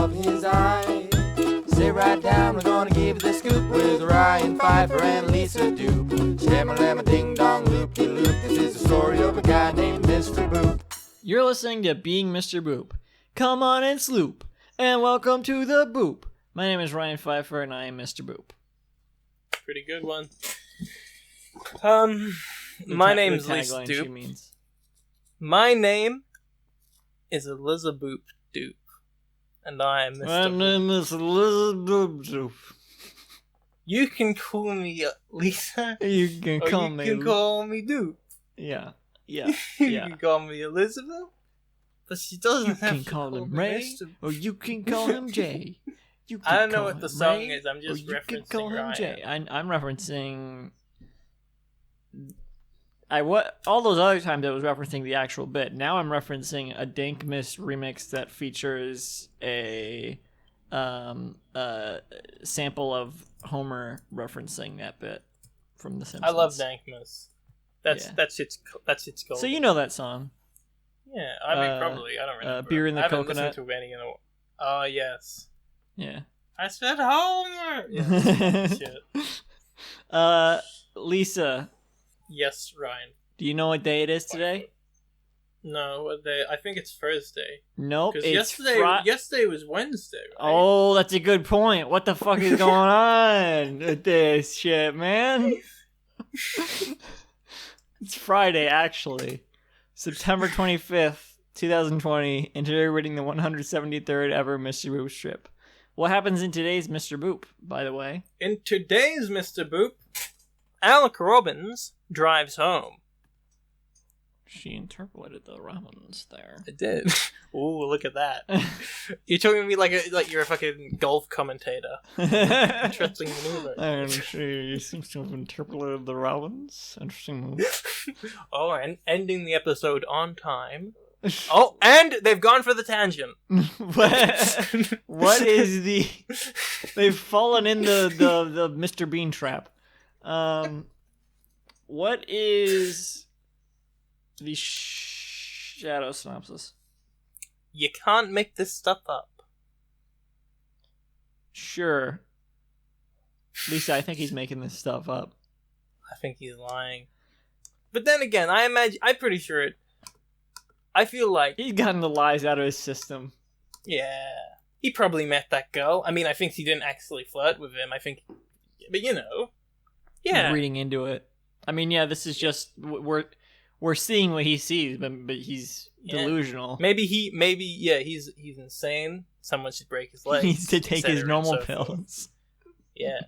of his eye. Sit right down, we're gonna give you the scoop with Ryan Pfeiffer and Lisa Doop. Shama-lama ding-dong, loop-de-loop. This is the story of a guy named Mr. Boop. You're listening to Being Mr. Boop. Come on and sloop, and welcome to the Boop. My name is Ryan Pfeiffer, and I am Mr. Boop. Pretty good one. My name's Lisa Doop. My name is Elizabeth Doop, and I am Mr. My name is Elizabeth Doop. You can call me Lisa. You can call me. You can call me Doop. Yeah. You can call me Elizabeth, but she doesn't have to call him Ray, or you can call him Jay. I don't know what the song is. I'm just referencing. You can call him Jay. I'm referencing. All those other times I was referencing the actual bit. Now I'm referencing a Dank Miss remix that features a sample of Homer referencing that bit from The Simpsons. I love Dank Miss. That's its goal. So you know that song? Yeah, I mean probably. I don't remember. Beer in the I haven't Coconut. Listened to any in a... Oh yes. Yeah. I said Homer. Yeah, shit. Lisa. Yes, Ryan. Do you know what day it is today? No, what day? I think it's Thursday. Nope, it's yesterday was Wednesday, right? Oh, that's a good point. What the fuck is going on with this shit, man? It's Friday, actually. September 25th, 2020, and today we're reading the 173rd ever Mr. Boop strip. What happens in today's Mr. Boop, by the way? In today's Mr. Boop, Alec Robbins drives home. She interpolated the Robbins there. I did. Ooh, look at that. You're talking to me like you're a fucking golf commentator. Interesting maneuver. And she seems to have interpolated the Robbins. Interesting move. Oh, and ending the episode on time. Oh, and they've gone for the tangent. What is the... They've fallen in the Mr. Bean trap. What is the shadow synopsis? You can't make this stuff up. Sure. Lisa, I think he's making this stuff up. I think he's lying. But then again, I'm pretty sure it... I feel like... He's gotten the lies out of his system. Yeah. He probably met that girl. I mean, I think he didn't actually flirt with him. I think... But you know... Yeah. He's reading into it. I mean, yeah, this is just... We're seeing what he sees, but he's delusional. Maybe he's insane. Someone should break his legs. He needs to take his normal pills. Yeah.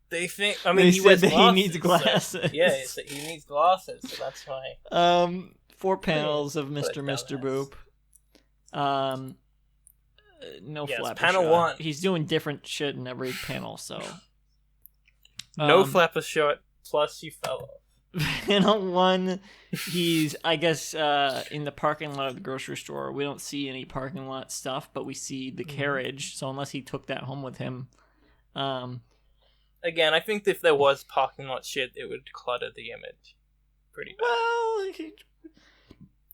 They think... I mean, he said that he needs glasses. So, yeah, he needs glasses, so that's why... 4 panels of Mr. Boop. No flapper panel shot. 1. He's doing different shit in every panel, so... No flapper shot, plus you fell off. Panel 1, he's, I guess, in the parking lot of the grocery store. We don't see any parking lot stuff, but we see the carriage, so unless he took that home with him... Again, I think if there was parking lot shit, it would clutter the image pretty bad. Well,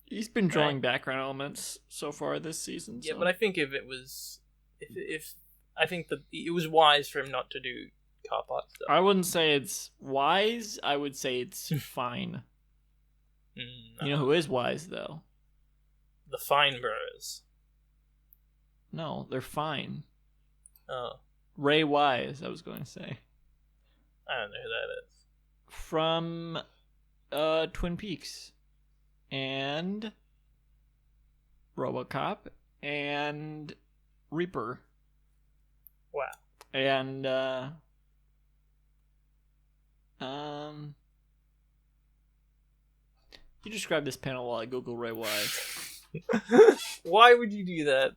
he's been drawing background elements so far this season. Yeah, but I think if it was... If I think that it was wise for him not to do car park stuff. I wouldn't say it's wise. I would say it's fine. No. You know who is wise, though? The Fine Bros. No, they're fine. Oh. Ray Wise, I was going to say. I don't know who that is. From Twin Peaks. And RoboCop. And Reaper. Wow. And you describe this panel while I Google Ray Wise. Why would you do that?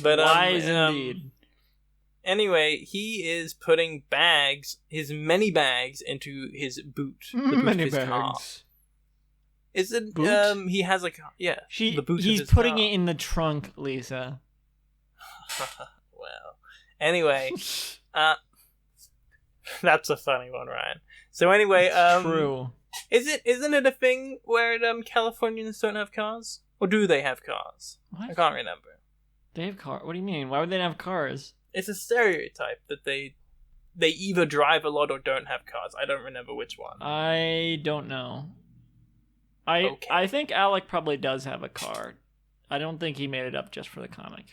But Wise indeed. Anyway, he is putting his many bags, into his boot. The boot Many of his bags. car. Is it Boot? He has like the boot. He's of his putting car. it in the trunk, Lisa. Well, anyway, that's a funny one, Ryan. So anyway, True. Isn't it a thing where Californians don't have cars, or do they have cars? What? I can't remember. They have cars? What do you mean? Why would they have cars? It's a stereotype that they either drive a lot or don't have cars. I don't remember which one. I don't know. Okay. I think Alec probably does have a car. I don't think he made it up just for the comic.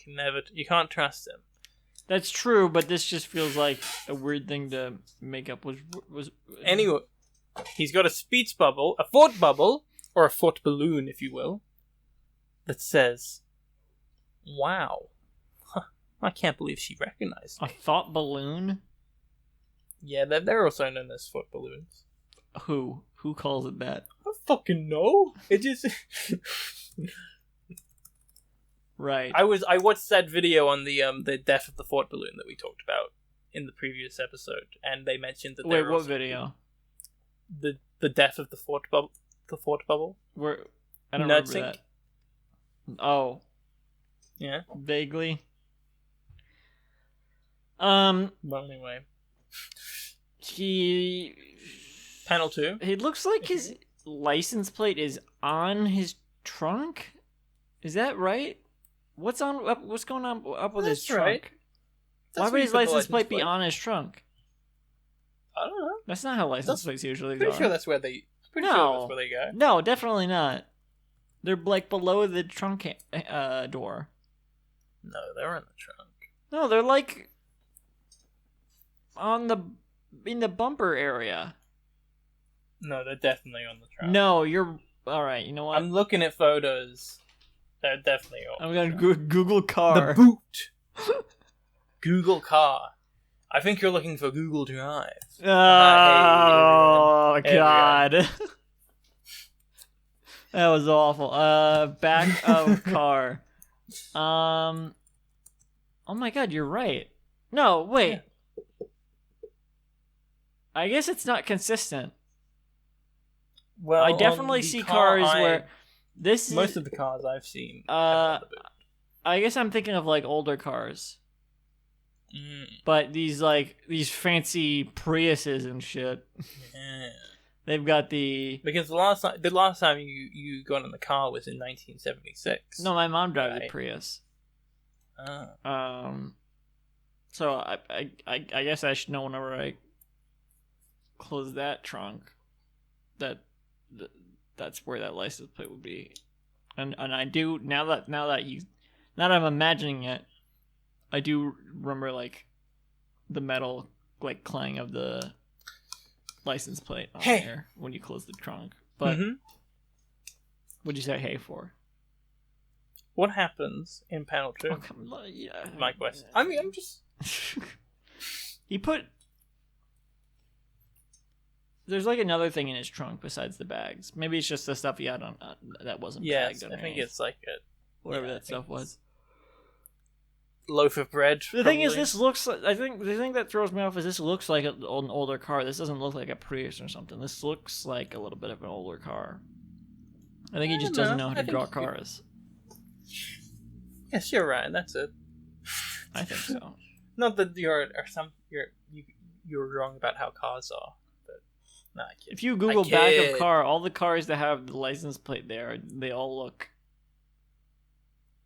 You can't trust him. That's true, but this just feels like a weird thing to make up. Was Anyway, he's got a speech bubble, a thought bubble, or a thought balloon, if you will, that says, "Wow." I can't believe she recognized a me. thought balloon? Yeah, they're also known as thought balloons. Who calls it that? I don't fucking know. It just... Right. I watched that video on the death of the thought balloon that we talked about in the previous episode, and they mentioned that. Wait, what video? The death of the thought bubble. The thought bubble. Where? I don't remember that. Oh. Yeah. Vaguely. Well, anyway. Panel 2. It looks like his license plate is on his trunk. Is that right? What's going on up with his trunk? Right. Why would his license plate be on his trunk? I don't know. That's not how license plates usually go. Pretty sure that's where they go. No, definitely not. They're like below the trunk door. No, they're in the trunk. No, they're like in the bumper area. No, they're definitely on the trunk. No, you're all right. You know what? I'm looking at photos. They're definitely on. I'm gonna Google car. The boot. Google car. I think you're looking for Google Drive. Oh hey, God. That was awful. Back of car. Oh my God, you're right. No, wait. Yeah. I guess it's not consistent. Well, I definitely see cars where this is most of the cars I've seen. I guess I'm thinking of like older cars. But these fancy Priuses and shit. Yeah. They've got because the last time you got in the car was in 1976. No, my mom drives a Prius. Oh. So I guess I should know whenever I close that trunk that's where that license plate would be. And I do now that I'm imagining it, I do remember like the metal like clang of the license plate on there when you close the trunk. But what'd you say hey for? What happens in panel 2? Oh, come on, yeah. My question. I mean, I'm just... There's like another thing in his trunk besides the bags. Maybe it's just the stuff he had on that wasn't tagged underneath. I think it's like whatever that stuff was. Loaf of bread. The thing is, this looks like... I think the thing that throws me off is this looks like an older car. This doesn't look like a Prius or something. This looks like a little bit of an older car. I think he just doesn't know how to draw cars. Yes, you're right. That's it. I think so. Not that you're wrong about how cars are, but nah, I kid. If you Google back of car, all the cars that have the license plate there, they all look.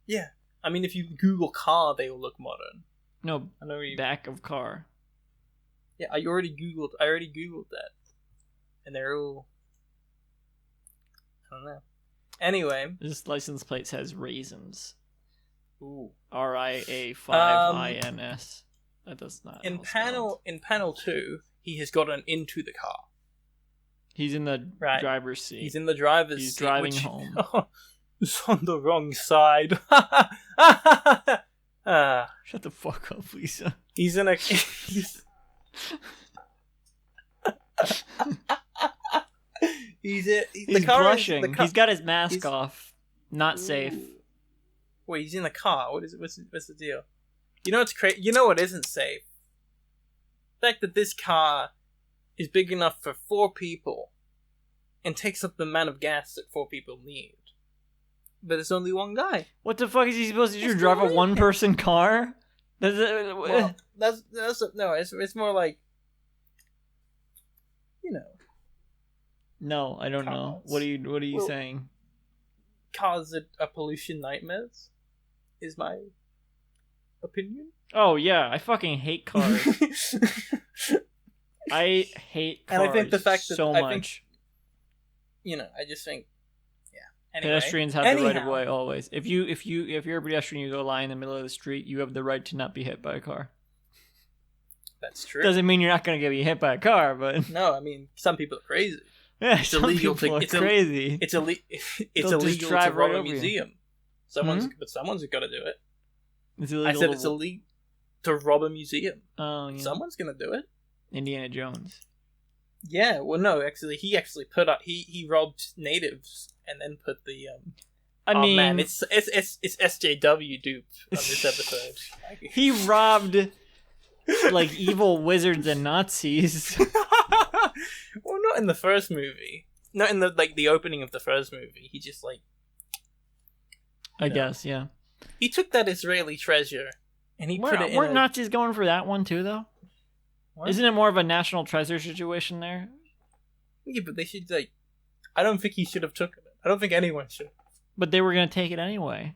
Yeah, I mean, if you Google car, they all look modern. No, back of car. Yeah, I already googled that, and they're all. I don't know. Anyway, this license plate says raisins. Ooh. RIA5INS. That does not. In panel 2, he has gotten into the car. He's in the driver's seat. He's in the driver's seat. He's driving home. It's on the wrong side. Shut the fuck up, Lisa. He's in a. He's blushing. He's got his mask off. Not safe. Wait, he's in the car. What's the deal? You know what's crazy? You know what isn't safe? The fact that this car is big enough for 4 people and takes up the amount of gas that 4 people need. But it's only one guy. What the fuck is he supposed to do? Drive a one-person car? Well, that's no. It's more like, you know. No, I don't know. What are you saying? cars are pollution nightmares. Is my opinion. Oh yeah, I fucking hate cars. I hate cars And I think the fact that so I much. think, I just think, yeah. Anyway, Pedestrians have the right of way always. If you're a pedestrian, you go lie in the middle of the street, you have the right to not be hit by a car. That's true. Doesn't mean you're not going to get hit by a car, but No, I mean some people are crazy. yeah, It's some illegal people to. are crazy. It's They'll just illegal to drive right rob a over you. museum. But someone's got to do it. It's I illegal. said it's illegal to rob a museum. Oh, yeah. Someone's gonna do it. Indiana Jones. Yeah. Well, no. Actually, he put up. He robbed natives and then put the. I mean, man, it's SJW dupe on this episode. he robbed like evil wizards and Nazis. Well, not in the first movie. Not in the opening of the first movie. He just I guess, yeah. he took that Israeli treasure and he put it in. Weren't Nazis going for that one too, though? What? Isn't it more of a national treasure situation there? Yeah, but they should I don't think he should have took it. I don't think anyone should. But they were going to take it anyway.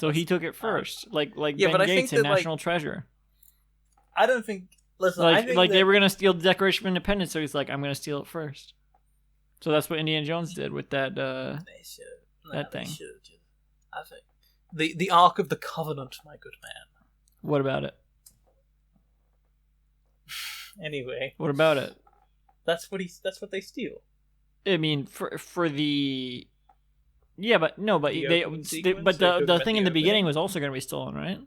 So he took it first, like Yeah, but Ben I think Gates in that, National Treasure. I don't think. Listen, I think Like they were going to steal the Declaration of Independence, so he's like, I'm going to steal it first. So that's what Indiana Jones did with that they should. that thing. I think the Ark of the Covenant, my good man. What about it? Anyway, What about it? that's what they steal. I mean, for the yeah, but no, but The they opening but sequence, the thing in the opening? beginning was also going to be stolen, right?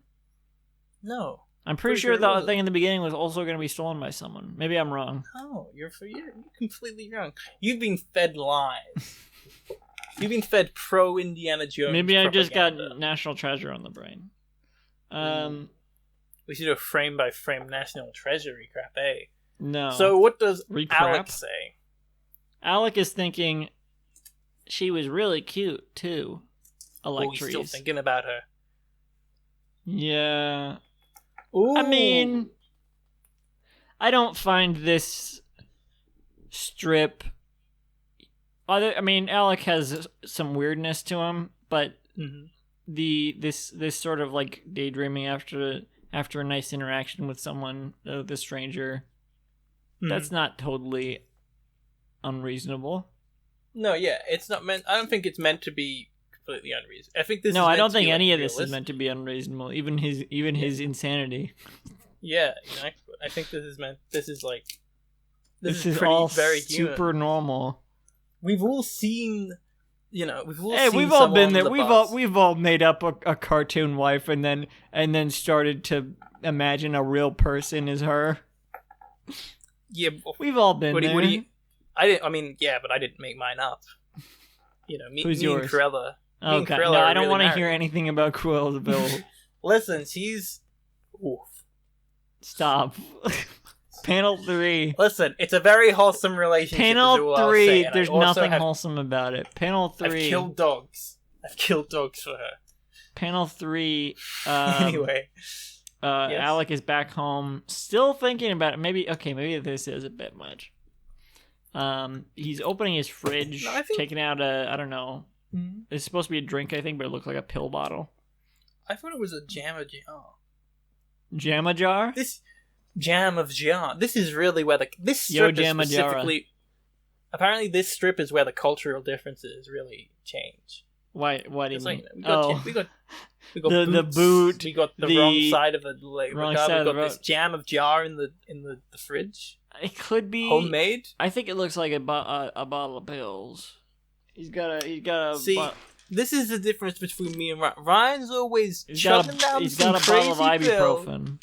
No. I'm pretty Pretty sure sure it the wasn't. thing in the beginning was also going to be stolen by someone. Maybe I'm wrong. No, you're completely wrong. You've been fed lies. You've been fed pro Indiana Jones. Maybe I just got propaganda. National Treasure on the brain. We should do a frame by frame National Treasury crap, eh? No. So what does Recrap? Alex say? Alec is thinking she was really cute too. Oh, he's still Electries. thinking about her. Yeah. Ooh. I mean, I don't find this strip. I mean, Alec has some weirdness to him, but Mhm. this sort of like daydreaming after a nice interaction with someone, the stranger, that's not totally unreasonable. No, yeah, it's not meant. I don't think it's meant to be completely unreasonable. I think this. No, is I meant don't to be, think like, any of this is realistic. meant to be unreasonable. Even his insanity. Yeah, exactly. I think this is meant. This is like. This is is pretty, all very human. super normal. We've all seen. We've all. Hey, seen we've all been someone there. on the bus. We've all made up a cartoon wife and then started to imagine a real person as her. Yeah, We've all been there. what do you? I didn't. I mean, yeah, but I didn't make mine up. Who's me yours? and Cruella. Me and Okay, Cruella no, are I don't really want to married. hear anything about Cruella's Bill. Listen, she's. Oof. Stop. Panel 3. Listen, it's a very wholesome relationship. is all Panel I'll 3. say, and I There's also nothing have- wholesome about it. Panel 3. I've killed dogs. I've killed dogs for her. Panel 3. Anyway. Yes. Alec is back home, still thinking about it. Maybe this is a bit much. He's opening his fridge, No, I think- taking out I don't know. It's supposed to be a drink, I think, but it looked like a pill bottle. I thought it was a jam of jar. Jamma jar? This jam of jar. This is really where this Yo, strip is Jamma Jara. specifically. Apparently, this strip is where the cultural differences really change. Why do you It's mean? like, we got the boots, boot, We got the the wrong side of the leg. wrong We side of got the this road. jam of jar in the fridge. It could be Homemade. I think it looks like a bottle of pills. He's got a See, bo- this is the difference between me and Ryan. Ryan's always he's got chugging a down he's some got a bottle of crazy pills. ibuprofen.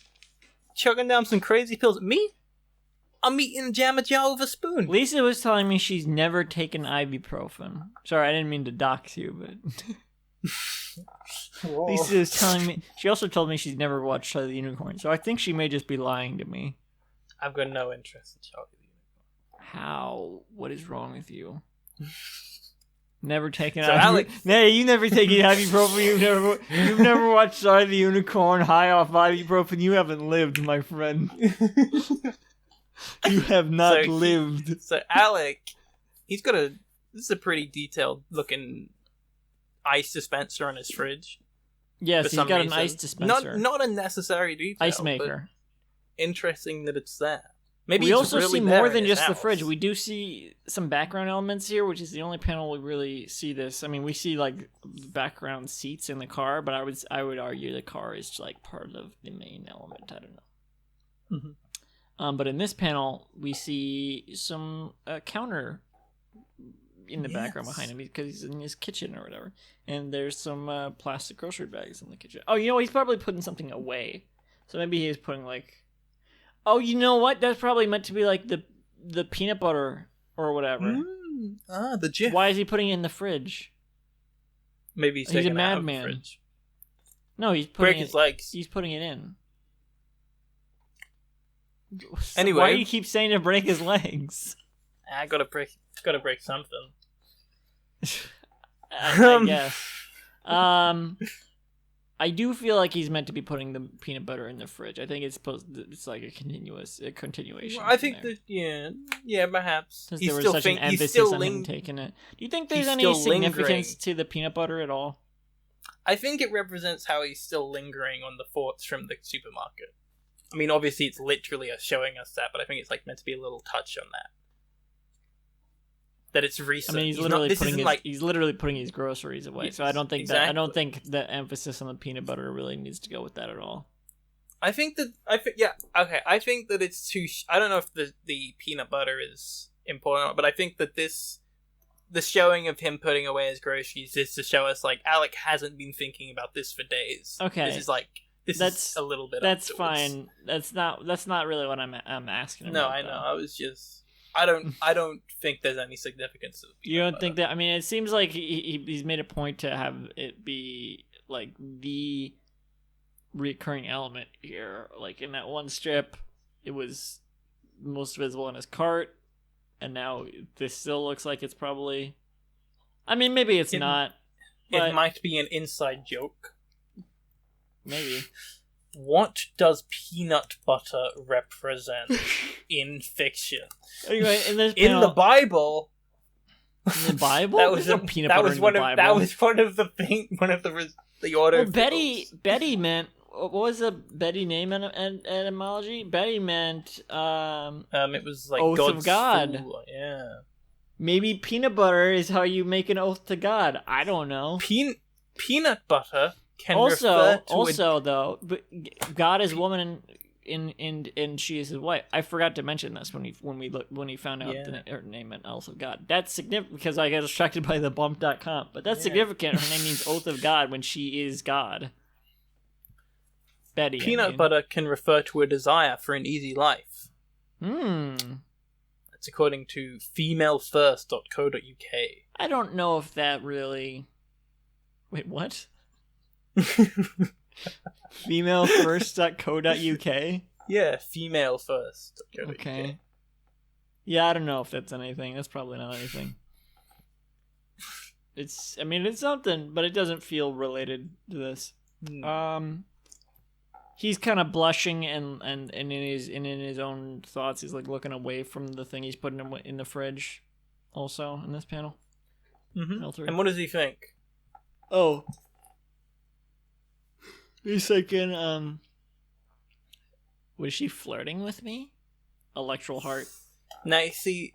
Chugging down some crazy pills. Me? I'm eating jam of jar with a spoon. Lisa was telling me she's never taken ibuprofen. Sorry, I didn't mean to dox you, but Whoa. Lisa was telling me. She also told me she's never watched Charlie the Unicorn, so I think she may just be lying to me. I've got no interest in Charlie the Unicorn. How? What is wrong with you? Never taken So Alex- No, you never taken ibuprofen. You've never watched Charlie the Unicorn high off ibuprofen. You haven't lived, my friend. You have not lived. So Alec, he's got a is a pretty detailed looking ice dispenser on his fridge. Yes, he's got reason. an ice dispenser. Not a necessary detail. Ice maker. But interesting that it's there. Maybe we it's also really see there more in than his just the house. fridge. We do see some background elements here, which is the only panel we really see this. I mean, we see like background seats in the car, but I would argue the car is like part of the main element. I don't know. Mm-hmm. But in this panel, we see some counter in the background behind him because he's in his kitchen or whatever, and there's some plastic grocery bags in the kitchen. Oh, he's probably putting something away, so maybe he's putting like. Oh, you know what? That's probably meant to be like the peanut butter or whatever. The Jif. Why is he putting it in the fridge? Maybe he's a taking it out of the madman. fridge. No, he's Break putting his legs. He's putting it in. So Anyway. why do you keep saying to break his legs? I gotta break something. I guess. I do feel like he's meant to be putting the peanut butter in the fridge. I think it's like a continuation. Well, I think there. that yeah, perhaps. Since He's there was still such think- an he's emphasis still on him ling- taking it. Do you think there's he's any still significance lingering. to the peanut butter at all? I think it represents how he's still lingering on the thoughts from the supermarket. I mean, obviously, it's literally showing us that, but I think it's like meant to be a little touch on that. That it's recent. I mean, he's literally putting his groceries away. So I don't think exactly. I don't think the emphasis on the peanut butter really needs to go with that at all. I think that it's too. I don't know if the peanut butter is important, or not, but I think that the showing of him putting away his groceries is to show us like Alec hasn't been thinking about this for days. Okay, this is a little bit. That's afterwards. fine. That's not really what I'm asking. No, about, I know. though. I was just. I don't think there's any significance to the You don't think that? I mean, it seems like he's made a point to have it be like the recurring element here. Like in that one strip, it was most visible in his cart, and now this still looks like it's probably. I mean, maybe it's not. But It might be an inside joke. maybe. What does peanut butter represent in fiction? Anyway, in this In panel, the Bible. in the Bible, That was there's no peanut butter in the Bible. That was one of the order. Well, Betty meant. What was the Betty name in etymology? Betty meant it was like Oath of God's God. fool. Yeah. maybe peanut butter is how you make an oath to God. I don't know. Peanut butter can refer to Though, God is woman and she is his wife. I forgot to mention this when he found out her name meant oath of God. That's significant because I got distracted by the bump.com. But that's significant. Her name means oath of God when she is God. Betty. Peanut butter can refer to a desire for an easy life. That's according to femalefirst.co.uk. I don't know if that really. Wait, what? Femalefirst.co.uk? Yeah, femalefirst.co.uk. Okay. Yeah, I don't know if that's anything. That's probably not anything. It's something, but it doesn't feel related to this. He's kind of blushing and in his own thoughts, he's like looking away from the thing he's putting in the fridge. Also in this panel. Mm-hmm. And what does he think? Oh, he's thinking, was she flirting with me? Electoral heart. Now you see,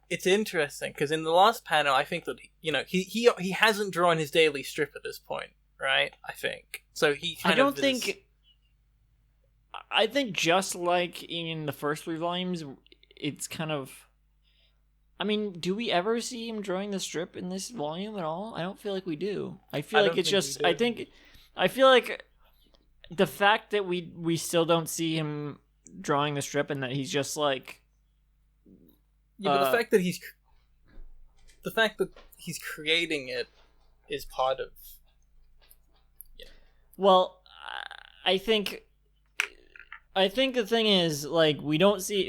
it's interesting because in the last panel, I think that he hasn't drawn his daily strip at this point, right? I think so. I think just like in the first 3 volumes, it's kind of. I mean, do we ever see him drawing the strip in this volume at all? I don't feel like we do. I feel like it's just. I feel like the fact that we still don't see him drawing the strip and that he's just like. Yeah, but the fact that he's creating it is part of. Yeah. Well, I think the thing is, like, we never see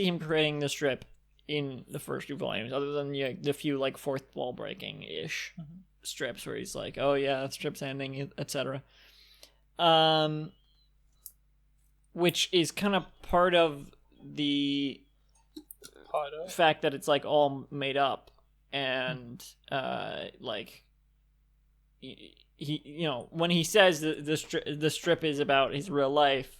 him creating the strip in the first 2 volumes, other than the few like fourth wall breaking ish strips where he's like, oh yeah, strip's ending, etc. Which is kind of part of the fact that it's like all made up and like he you know, when he says the strip is about his real life,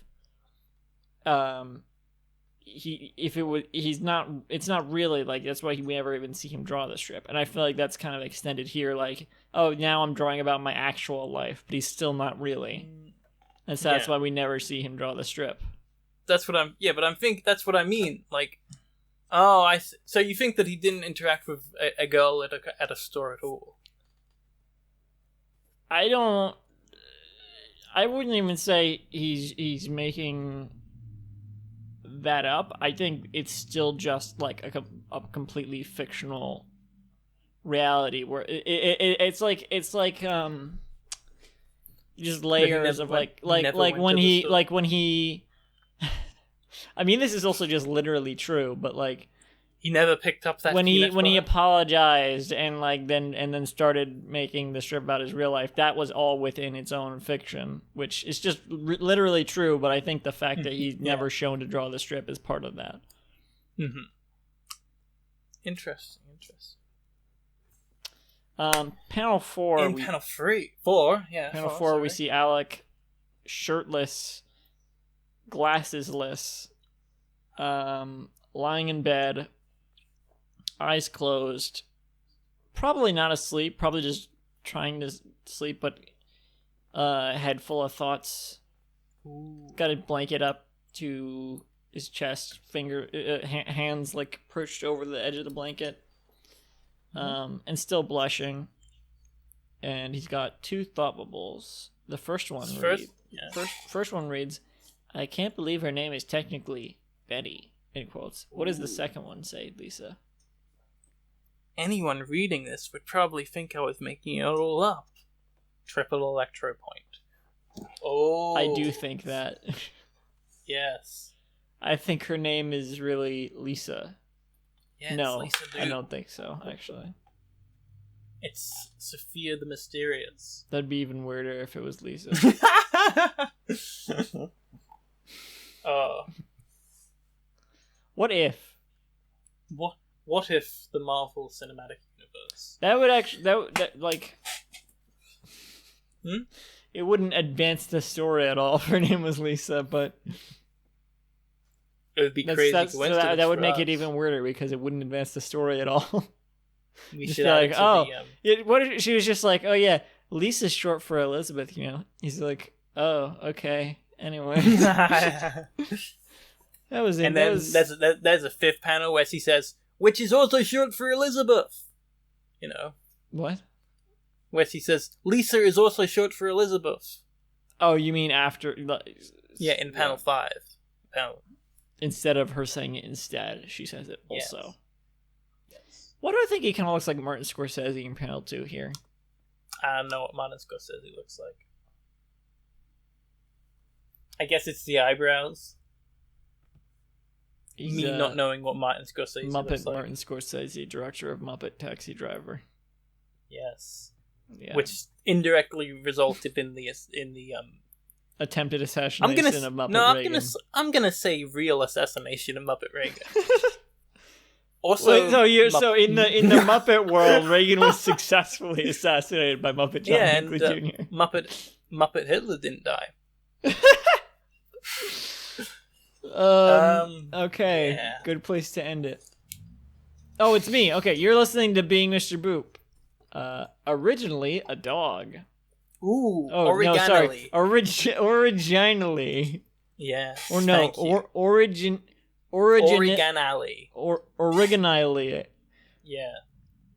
it's not really like, that's why we never even see him draw the strip. And I feel like that's kind of extended here, like, oh, now I'm drawing about my actual life, but he's still not really, and so that's why we never see him draw the strip. That's what that's what I mean, like, so you think that he didn't interact with a girl at a store at all? I wouldn't even say he's making that up. I think it's still just like a completely fictional reality where it's like just layers of like when he I mean, this is also just literally true, but like he never picked up that when he apologized and like then started making the strip about his real life. That was all within its own fiction, which is just literally true. But I think the fact that he's never shown to draw the strip is part of that. Mm-hmm. Interesting. Panel 4. Panel 4, yeah. Panel 4, we see Alec shirtless, glassesless, lying in bed, eyes closed, probably not asleep, probably just trying to sleep, but head full of thoughts. Ooh. Got a blanket up to his chest, hands like perched over the edge of the blanket, and still blushing. And he's got 2 thought bubbles. The first one reads, "I can't believe her name is technically Betty," in quotes. What does the second one say, Lisa? Anyone reading this would probably think I was making it all up. Triple electro point. Oh. I do think that. Yes. I think her name is really Lisa. Yeah, no, it's Lisa, dude. I don't think so, actually. It's Sophia the Mysterious. That'd be even weirder if it was Lisa. What if? What if the Marvel Cinematic Universe? That would like... Hmm? It wouldn't advance the story at all if her name was Lisa, but... It would be crazy. That would make it even weirder because it wouldn't advance the story at all. We just should be like, she was just like, oh yeah, Lisa's short for Elizabeth, you know? He's like, oh, okay. Anyway. That was it. And then there's a 5th panel where she says, which is also short for Elizabeth. You know? What? Where she says, Lisa is also short for Elizabeth. Oh, you mean after... Yeah, in panel 5. Instead of her saying it instead, she says it also. Yes. What do I think he kind of looks like Martin Scorsese in panel 2 here? I don't know what Martin Scorsese looks like. I guess it's the eyebrows. He's me not knowing what Martin Scorsese looks like. Martin Scorsese, director of Muppet Taxi Driver. Yes. Yeah. Which indirectly resulted in the attempted assassination of Muppet Reagan. I'm gonna say real assassination of Muppet Reagan. Also, so in the Muppet world, Reagan was successfully assassinated by Muppet John Hinckley Jr. Muppet Hitler didn't die. Okay, yeah. Good place to end it. Oh, it's me. Okay, you're listening to Being Mr. Boop. Originally a dog. Ooh, originally. No, sorry. Originally. Yes. Or no, Originally. Originally. Yeah.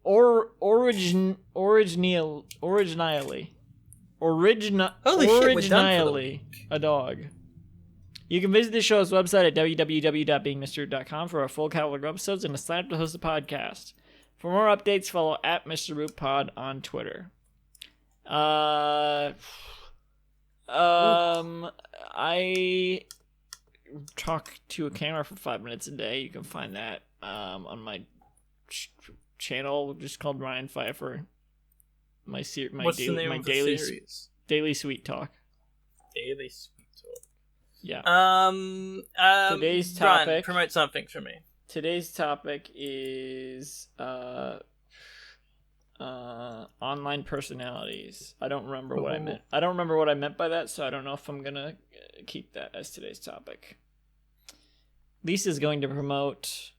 Originally. Originally a dog. You can visit the show's website at www.beingmr.com for a full catalog of episodes and to sign up to host a podcast. For more updates, follow at Mr. Root Pod on Twitter. I talk to a camera for 5 minutes a day. You can find that on my channel, just called Ryan Pfeiffer. What's the name of the series? Daily Sweet Talk. Daily Sweet Talk. Yeah. Today's topic. Ryan, promote something for me. Today's topic is Online personalities. I don't remember what I meant. I don't remember what I meant by that, so I don't know if I'm gonna keep that as today's topic. Lisa's going to promote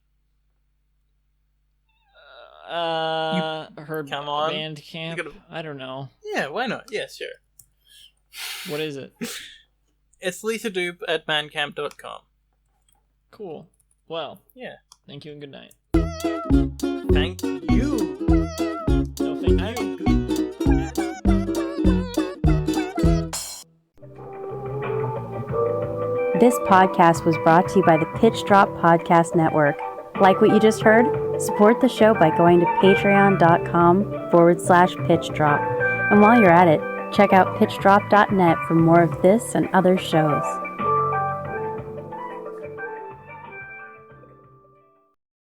her come on. band camp. I don't know. Yeah, why not? Yeah, sure. What is it? It's lisadoop@bandcamp.com. Cool. Well, yeah. Thank you and good night. Thank you. No, thank you. This podcast was brought to you by the Pitch Drop Podcast Network. Like what you just heard? Support the show by going to patreon.com/pitch drop. And while you're at it, check out pitchdrop.net for more of this and other shows.